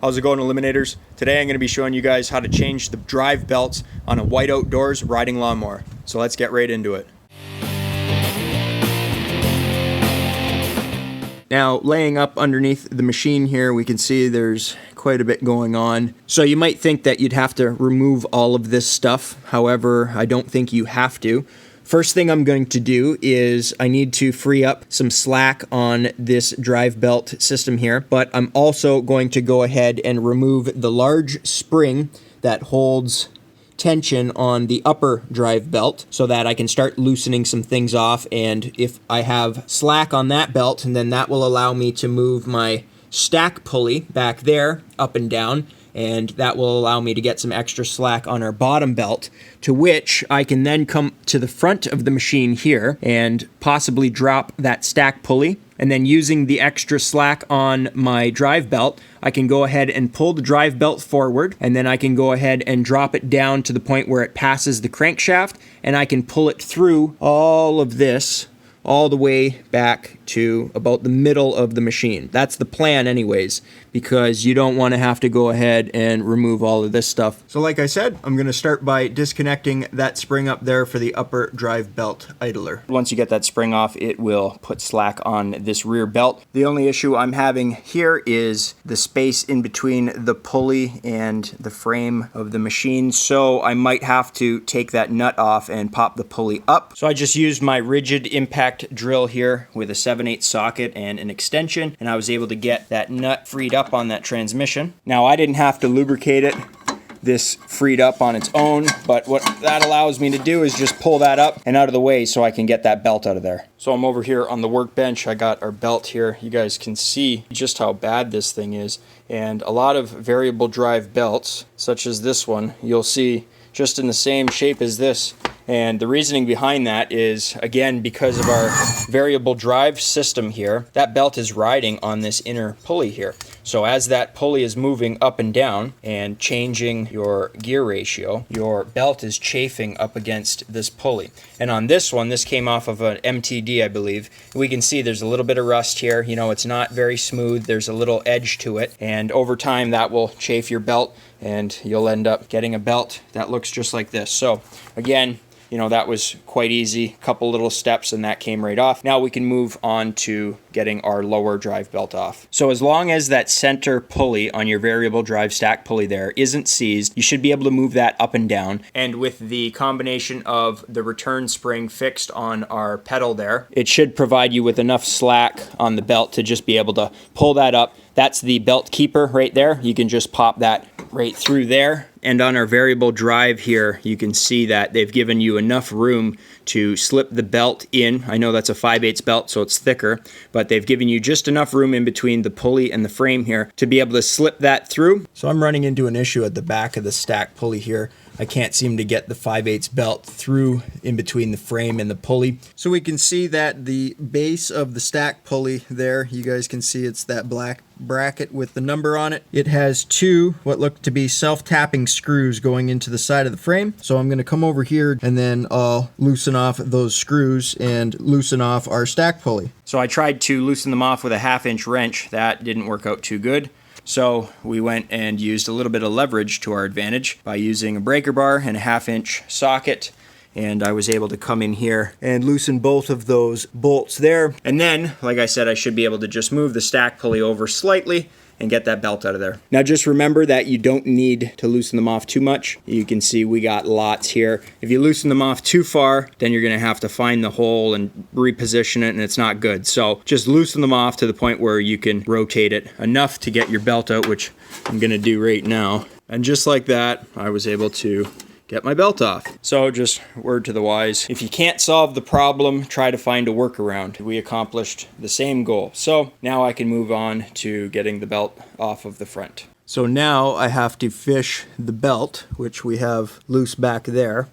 How's it going, Eliminators? Today I'm going to be showing you guys how to change the drive belts on a white outdoors riding lawnmower. So let's get right into it. Now, laying up underneath the machine here, we can see there's quite a bit going on. So you might think that you'd have to remove all of this stuff. However, I don't think you have to. First thing I'm going to do is I need to free up some slack on this drive belt system here, but I'm also going to go ahead and remove the large spring that holds tension on the upper drive belt so that I can start loosening some things off. And if I have slack on that belt, and then that will allow me to move my stack pulley back there up and down, and that will allow me to get some extra slack on our bottom belt, to which I can then come to the front of the machine here and possibly drop that stack pulley. And then using the extra slack on my drive belt, I can go ahead and pull the drive belt forward, and then I can go ahead and drop it down to the point where it passes the crankshaft, and I can pull it through all of this all the way back to about the middle of the machine. That's the plan anyways, because you don't want to have to go ahead and remove all of this stuff. So like I said, I'm going to start by disconnecting that spring up there for the upper drive belt idler. Once you get that spring off, it will put slack on this rear belt. The only issue I'm having here is the space in between the pulley and the frame of the machine, so I might have to take that nut off and pop the pulley up. So I just used my rigid impact drill here with a 7/8 socket and an extension, and I was able to get that nut freed up on that transmission. Now, I didn't have to lubricate it. This freed up on its own, but what that allows me to do is just pull that up and out of the way so I can get that belt out of there. So I'm over here on the workbench. I got our belt here. You guys can see just how bad this thing is. And a lot of variable drive belts, such as this one, you'll see just in the same shape as this. And the reasoning behind that is, again, because of our variable drive system here, that belt is riding on this inner pulley here. So as that pulley is moving up and down and changing your gear ratio, your belt is chafing up against this pulley. And on this one, this came off of an MTD, I believe. We can see there's a little bit of rust here. You know, it's not very smooth. There's a little edge to it. And over time, that will chafe your belt, and you'll end up getting a belt that looks just like this. So again, you know, that was quite easy. Couple little steps and that came right off. Now we can move on to getting our lower drive belt off. So as long as that center pulley on your variable drive stack pulley there isn't seized, you should be able to move that up and down. And with the combination of the return spring fixed on our pedal there, it should provide you with enough slack on the belt to just be able to pull that up. That's the belt keeper right there. You can just pop that right through there. And on our variable drive here, you can see that they've given you enough room to slip the belt in. I know that's a 5/8 belt, so it's thicker, but they've given you just enough room in between the pulley and the frame here to be able to slip that through. So I'm running into an issue at the back of the stack pulley here. I can't seem to get the 5/8 belt through in between the frame and the pulley. So we can see that the base of the stack pulley there, you guys can see it's that black bracket with the number on it. It has two what look to be self-tapping screws going into the side of the frame. So I'm going to come over here and then I'll loosen off those screws and loosen off our stack pulley. So I tried to loosen them off with a 1/2-inch wrench. That didn't work out too good. So we went and used a little bit of leverage to our advantage by using a breaker bar and a 1/2-inch socket. And I was able to come in here and loosen both of those bolts there. And then, like I said, I should be able to just move the stack pulley over slightly and get that belt out of there. Now just remember that you don't need to loosen them off too much. You can see we got lots here. If you loosen them off too far, then you're gonna have to find the hole and reposition it, and it's not good. So just loosen them off to the point where you can rotate it enough to get your belt out, which I'm gonna do right now. And just like that, I was able to get my belt off. So just word to the wise, if you can't solve the problem, try to find a workaround. We accomplished the same goal. So now I can move on to getting the belt off of the front. So now I have to fish the belt, which we have loose back there.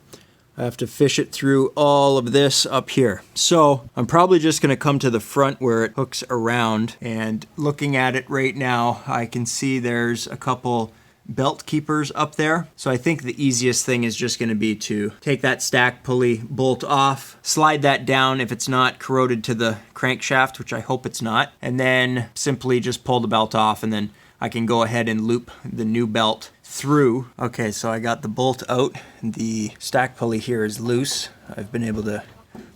I have to fish it through all of this up here. So I'm probably just gonna come to the front where it hooks around, and looking at it right now, I can see there's a couple belt keepers up there. So I think the easiest thing is just going to be to take that stack pulley bolt off, slide that down if it's not corroded to the crankshaft, which I hope it's not, and then simply just pull the belt off and then I can go ahead and loop the new belt through. Okay, so I got the bolt out. The stack pulley here is loose. I've been able to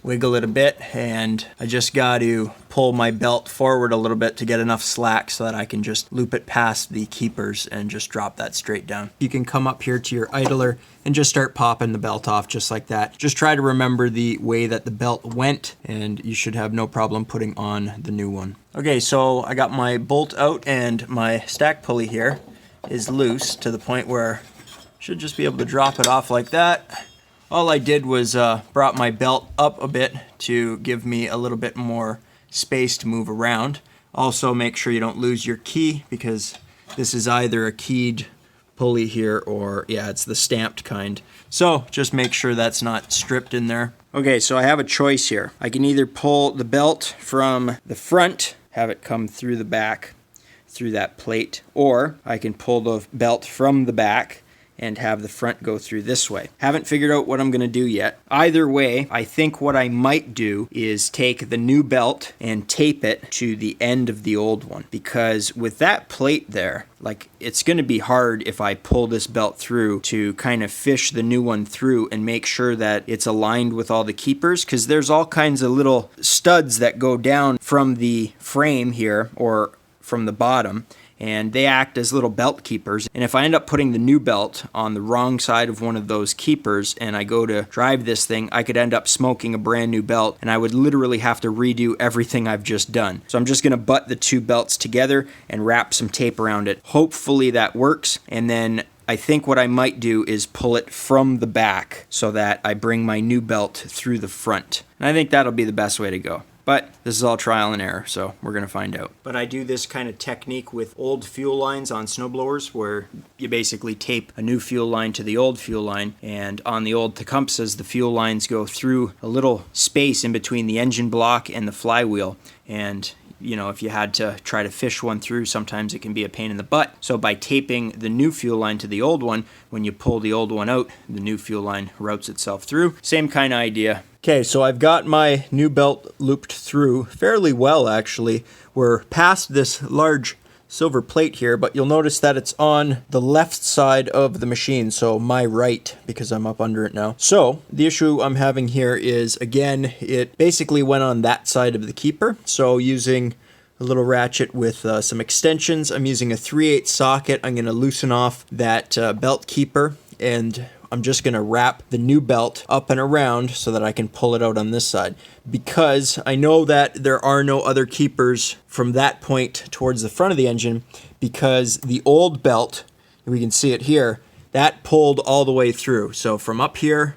wiggle it a bit, and I just got to pull my belt forward a little bit to get enough slack so that I can just loop it past the keepers and just drop that straight down. You can come up here to your idler and just start popping the belt off just like that. Just try to remember the way that the belt went, and you should have no problem putting on the new one. Okay, so I got my bolt out, and my stack pulley here is loose to the point where I should just be able to drop it off like that. All I did was brought my belt up a bit to give me a little bit more space to move around. Also, make sure you don't lose your key, because this is either a keyed pulley here or, yeah, it's the stamped kind. So just make sure that's not stripped in there. Okay, so I have a choice here. I can either pull the belt from the front, have it come through the back, through that plate, or I can pull the belt from the back and have the front go through this way. Haven't figured out what I'm gonna do yet. Either way, I think what I might do is take the new belt and tape it to the end of the old one, because with that plate there, like, it's gonna be hard if I pull this belt through to kind of fish the new one through and make sure that it's aligned with all the keepers, because there's all kinds of little studs that go down from the frame here or from the bottom, and they act as little belt keepers. And if I end up putting the new belt on the wrong side of one of those keepers and I go to drive this thing, I could end up smoking a brand new belt, and I would literally have to redo everything I've just done. So I'm just gonna butt the two belts together and wrap some tape around it. Hopefully that works, and then I think what I might do is pull it from the back so that I bring my new belt through the front. And I think that'll be the best way to go. But this is all trial and error, so we're going to find out. But I do this kind of technique with old fuel lines on snowblowers, where you basically tape a new fuel line to the old fuel line, and on the old Tecumsehs, the fuel lines go through a little space in between the engine block and the flywheel. And you know, if you had to try to fish one through, sometimes it can be a pain in the butt. So by taping the new fuel line to the old one, when you pull the old one out, the new fuel line routes itself through. Same kind of idea. Okay, so I've got my new belt looped through fairly well, actually. We're past this large silver plate here, but you'll notice that it's on the left side of the machine, so my right, because I'm up under it now. So the issue I'm having here is, again, it basically went on that side of the keeper. So using a little ratchet with some extensions, I'm using a 3/8 socket. I'm going to loosen off that belt keeper, and I'm just going to wrap the new belt up and around so that I can pull it out on this side, because I know that there are no other keepers from that point towards the front of the engine, because the old belt, we can see it here, that pulled all the way through. So from up here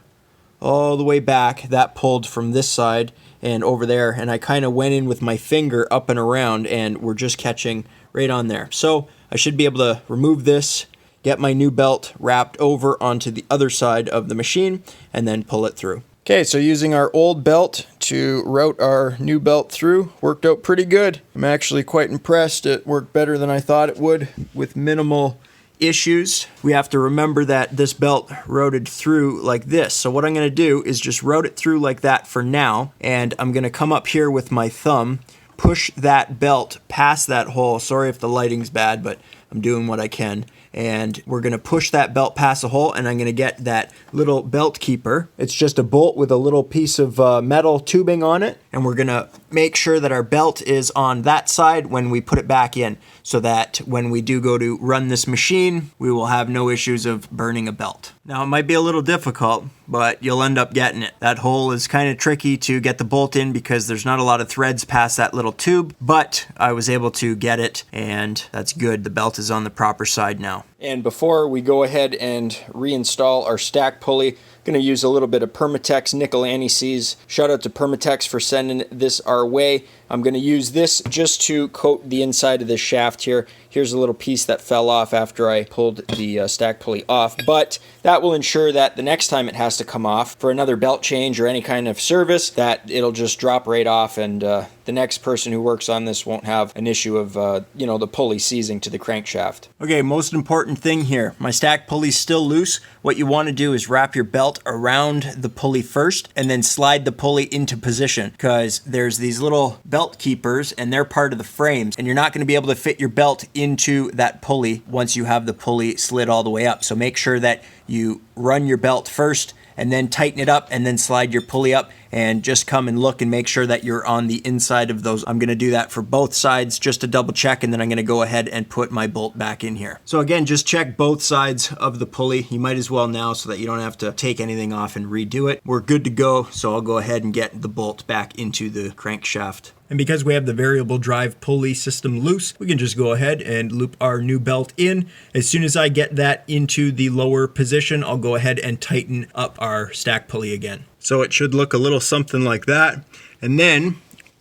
all the way back, that pulled from this side and over there, and I kind of went in with my finger up and around, and we're just catching right on there. So I should be able to remove this, get my new belt wrapped over onto the other side of the machine, and then pull it through. Okay, so using our old belt to route our new belt through worked out pretty good. I'm actually quite impressed. It worked better than I thought it would with minimal issues. We have to remember that this belt routed through like this. So what I'm going to do is just route it through like that for now, and I'm going to come up here with my thumb, push that belt past that hole. Sorry if the lighting's bad, but I'm doing what I can. And we're going to push that belt past the hole, and I'm going to get that little belt keeper. It's just a bolt with a little piece of metal tubing on it, and we're going to make sure that our belt is on that side when we put it back in, so that when we do go to run this machine, we will have no issues of burning a belt. Now, it might be a little difficult, but you'll end up getting it. That hole is kind of tricky to get the bolt in because there's not a lot of threads past that little tube, but I was able to get it, and that's good. The belt is on the proper side now. And before we go ahead and reinstall our stack pulley, I'm going to use a little bit of Permatex nickel anti-seize. Shout out to Permatex for sending this our way. I'm going to use this just to coat the inside of this shaft here. Here's a little piece that fell off after I pulled the stack pulley off, but that will ensure that the next time it has to come off for another belt change or any kind of service, that it'll just drop right off, and the next person who works on this won't have an issue of, the pulley seizing to the crankshaft. Okay, most important thing here. My stack pulley's still loose. What you want to do is wrap your belt around the pulley first and then slide the pulley into position, because there's these little belt keepers and they're part of the frames, and you're not going to be able to fit your belt into that pulley once you have the pulley slid all the way up. So make sure that you run your belt first and then tighten it up and then slide your pulley up, and just come and look and make sure that you're on the inside of those. I'm going to do that for both sides just to double check, and then I'm going to go ahead and put my bolt back in here. So again, just check both sides of the pulley. You might as well now, so that you don't have to take anything off and redo it. We're good to go, so I'll go ahead and get the bolt back into the crankshaft. And because we have the variable drive pulley system loose, we can just go ahead and loop our new belt in. As soon as I get that into the lower position, I'll go ahead and tighten up our stack pulley again. So it should look a little something like that. And then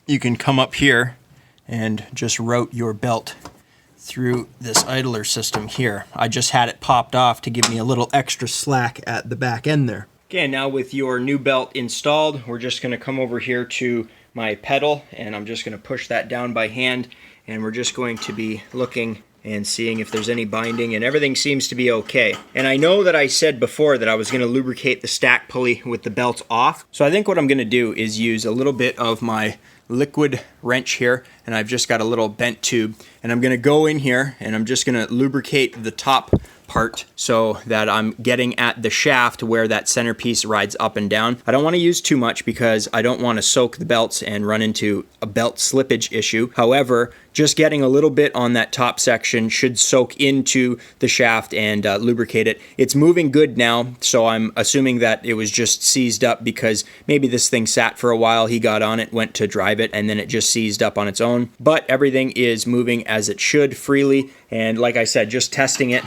you can come up here and just route your belt through this idler system here. I just had it popped off to give me a little extra slack at the back end there. Okay, now with your new belt installed, we're just going to come over here to my pedal, and I'm just going to push that down by hand, and we're just going to be looking and seeing if there's any binding, and everything seems to be okay. And I know that I said before that I was going to lubricate the stack pulley with the belt off, so I think what I'm going to do is use a little bit of my liquid wrench here, and I've just got a little bent tube, and I'm going to go in here and I'm just going to lubricate the top part so that I'm getting at the shaft where that centerpiece rides up and down. I don't want to use too much because I don't want to soak the belts and run into a belt slippage issue. However, just getting a little bit on that top section should soak into the shaft and lubricate it. It's moving good now, so I'm assuming that it was just seized up because maybe this thing sat for a while, he got on it, went to drive it, and then it just seized up on its own. But everything is moving as it should freely, and like I said, just testing it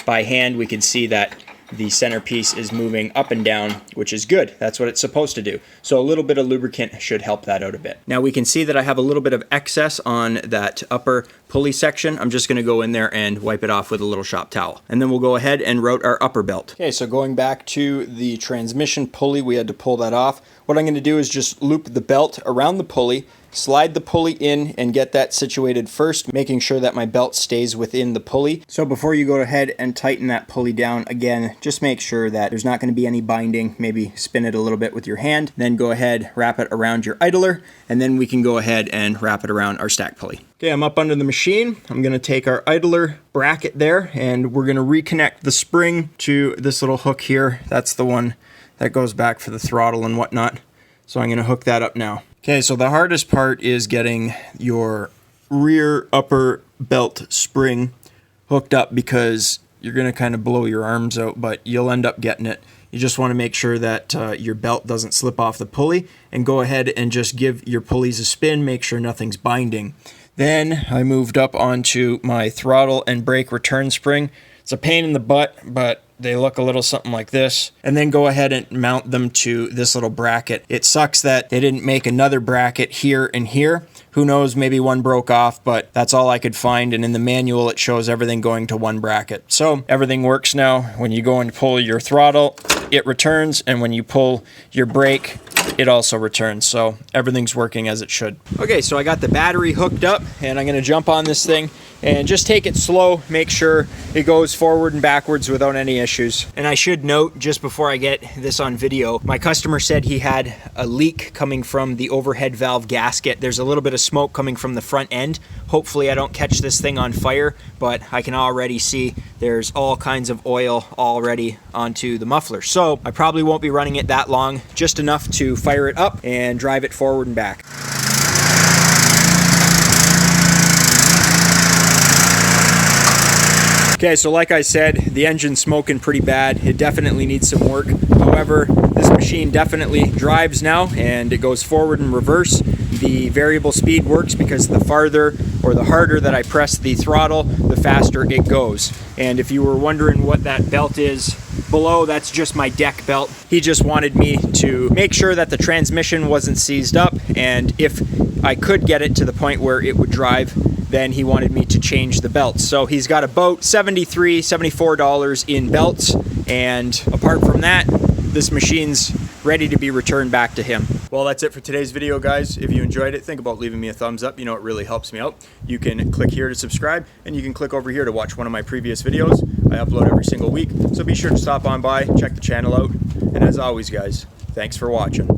by hand, we can see that the centerpiece is moving up and down, which is good. That's what it's supposed to do. So a little bit of lubricant should help that out a bit. Now we can see that I have a little bit of excess on that upper pulley section. I'm just going to go in there and wipe it off with a little shop towel. And then we'll go ahead and route our upper belt. Okay, so going back to the transmission pulley, we had to pull that off. What I'm going to do is just loop the belt around the pulley, slide the pulley in and get that situated first, making sure that my belt stays within the pulley. So before you go ahead and tighten that pulley down, again, just make sure that there's not going to be any binding. Maybe spin it a little bit with your hand, then go ahead, wrap it around your idler, and then we can go ahead and wrap it around our stack pulley. Okay, I'm up under the machine. I'm going to take our idler bracket there, and we're going to reconnect the spring to this little hook here. That's the one that goes back for the throttle and whatnot. So I'm going to hook that up now. Okay, so the hardest part is getting your rear upper belt spring hooked up, because you're going to kind of blow your arms out, but you'll end up getting it. You just want to make sure that your belt doesn't slip off the pulley, and go ahead and just give your pulleys a spin, make sure nothing's binding. Then I moved up onto my throttle and brake return spring. It's a pain in the butt, but they look a little something like this. And then go ahead and mount them to this little bracket. It sucks that they didn't make another bracket here and here. Who knows, maybe one broke off, but that's all I could find. And in the manual, it shows everything going to one bracket. So everything works now. When you go and pull your throttle, it returns. And when you pull your brake, it also returns. So everything's working as it should. Okay, so I got the battery hooked up, and I'm going to jump on this thing and just take it slow, make sure it goes forward and backwards without any issues. And I should note, just before I get this on video, my customer said he had a leak coming from the overhead valve gasket. There's a little bit of smoke coming from the front end. Hopefully I don't catch this thing on fire, but I can already see there's all kinds of oil already onto the muffler. So I probably won't be running it that long, just enough to fire it up and drive it forward and back. Okay, so like I said, the engine's smoking pretty bad. It definitely needs some work. However, this machine definitely drives now, and it goes forward and reverse. The variable speed works because the farther or the harder that I press the throttle, the faster it goes. And if you were wondering what that belt is below, that's just my deck belt. He just wanted me to make sure that the transmission wasn't seized up, and if I could get it to the point where it would drive, then he wanted me to change the belts. So he's got about $73, $74 in belts, and apart from that, this machine's ready to be returned back to him. Well, that's it for today's video, guys. If you enjoyed it, think about leaving me a thumbs up. You know, it really helps me out. You can click here to subscribe, and you can click over here to watch one of my previous videos. I upload every single week, so be sure to stop on by, check the channel out. And as always, guys, thanks for watching.